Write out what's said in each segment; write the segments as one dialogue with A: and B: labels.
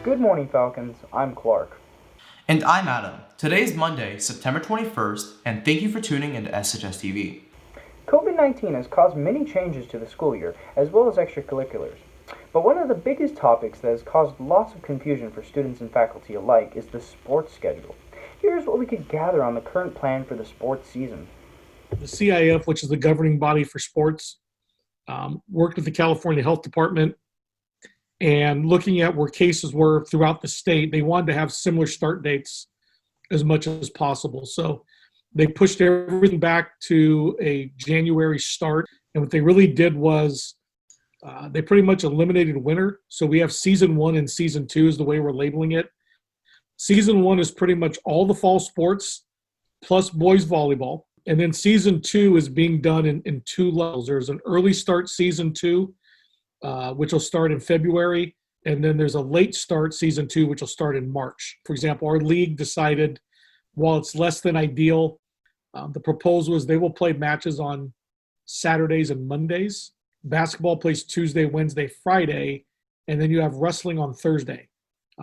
A: Good morning, Falcons. I'm Clark.
B: And I'm Adam. Today is Monday, September 21st, and thank you for tuning into SHSTV.
A: COVID-19 has caused many changes to the school year, as well as extracurriculars. But one of the biggest topics that has caused lots of confusion for students and faculty alike is the sports schedule. Here's what we could gather on the current plan for the sports season.
C: The CIF, which is the governing body for sports, worked with the California Health Department and looking at where cases were throughout the state. They wanted to have similar start dates as much as possible. So they pushed everything back to a January start. And what they really did was they pretty much eliminated winter. So we have season 1 and season 2 is the way we're labeling it. Season 1 is pretty much all the fall sports plus boys volleyball. And then season 2 is being done in 2 levels. There's an early start season 2, which will start in February. And then there's a late start season 2, which will start in March. For example, our league decided, while it's less than ideal, the proposal is they will play matches on Saturdays and Mondays. Basketball plays Tuesday, Wednesday, Friday, and then you have wrestling on Thursday.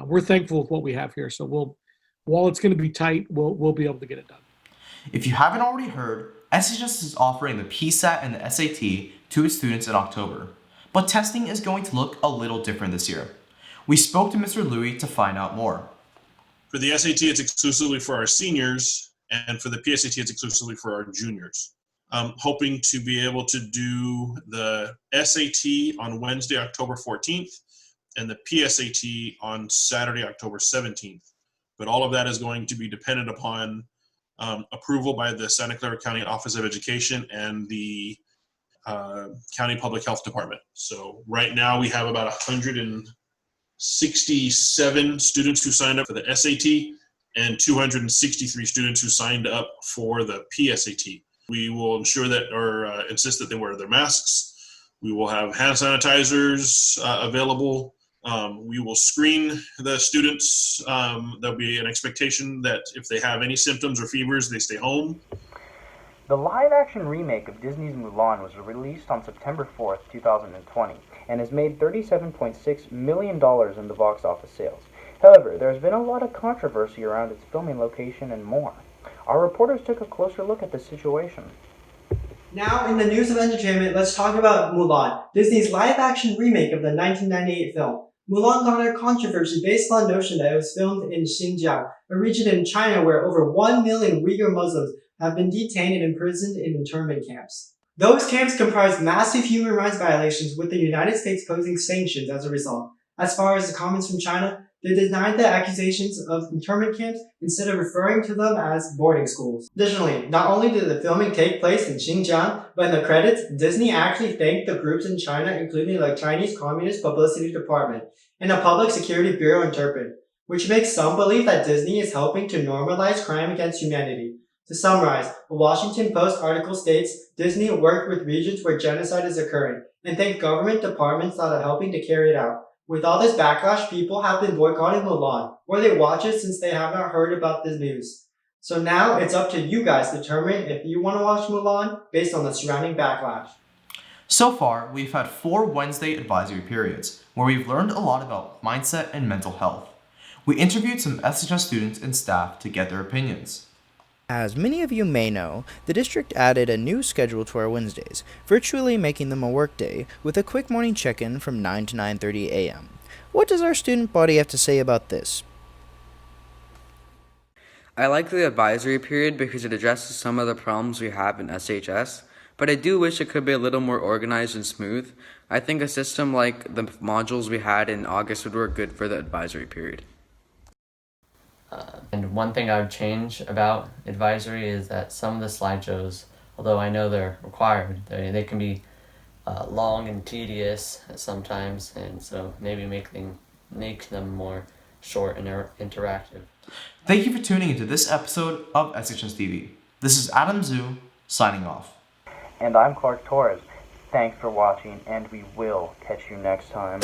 C: We're thankful with what we have here. So while it's going to be tight, we'll be able to get it done.
B: If you haven't already heard, SHS is offering the PSAT and the SAT to its students in October. But testing is going to look a little different this year. We spoke to Mr. Louie to find out more.
D: For the SAT, it's exclusively for our seniors, and for the PSAT, it's exclusively for our juniors. I'm hoping to be able to do the SAT on Wednesday, October 14th, and the PSAT on Saturday, October 17th. But all of that is going to be dependent upon approval by the Santa Clara County Office of Education and the County Public Health Department. So right now we have about 167 students who signed up for the SAT and 263 students who signed up for the PSAT. We will ensure that or insist that they wear their masks. We will have hand sanitizers available. We will screen the students. There'll be an expectation that if they have any symptoms or fevers, they stay home.
A: The live-action remake of Disney's Mulan was released on September 4th, 2020, and has made $37.6 million in the box office sales. However, there has been a lot of controversy around its filming location and more. Our reporters took a closer look at the situation.
E: Now, in the news of entertainment, let's talk about Mulan, Disney's live-action remake of the 1998 film. Mulan garnered controversy based on the notion that it was filmed in Xinjiang, a region in China where over 1 million Uyghur Muslims have been detained and imprisoned in internment camps. Those camps comprise massive human rights violations, with the United States posing sanctions as a result. As far as the comments from China, they denied the accusations of internment camps, instead of referring to them as boarding schools. Additionally, not only did the filming take place in Xinjiang, but in the credits, Disney actually thanked the groups in China, including the Chinese Communist Publicity Department and the Public Security Bureau interpret, which makes some believe that Disney is helping to normalize crime against humanity. To summarize, a Washington Post article states Disney worked with regions where genocide is occurring and thanked government departments that are helping to carry it out. With all this backlash, people have been boycotting Nolan, or they watch it since they have not heard about this news. So now it's up to you guys to determine if you want to watch Mulan based on the surrounding backlash.
B: So far, we've had 4 Wednesday advisory periods, where we've learned a lot about mindset and mental health. We interviewed some SHS students and staff to get their opinions.
F: As many of you may know, the district added a new schedule to our Wednesdays, virtually making them a workday, with a quick morning check-in from 9 to 9:30 a.m. What does our student body have to say about this?
G: I like the advisory period because it addresses some of the problems we have in SHS, but I do wish it could be a little more organized and smooth. I think a system like the modules we had in August would work good for the advisory period.
H: And one thing I would change about advisory is that some of the slideshows, although I know they're required, they can be long and tedious sometimes, and so maybe make them more short and interactive.
B: Thank you for tuning into this episode of SHSTV. This is Adam Zhu, signing off.
A: And I'm Clark Torres. Thanks for watching, and we will catch you next time.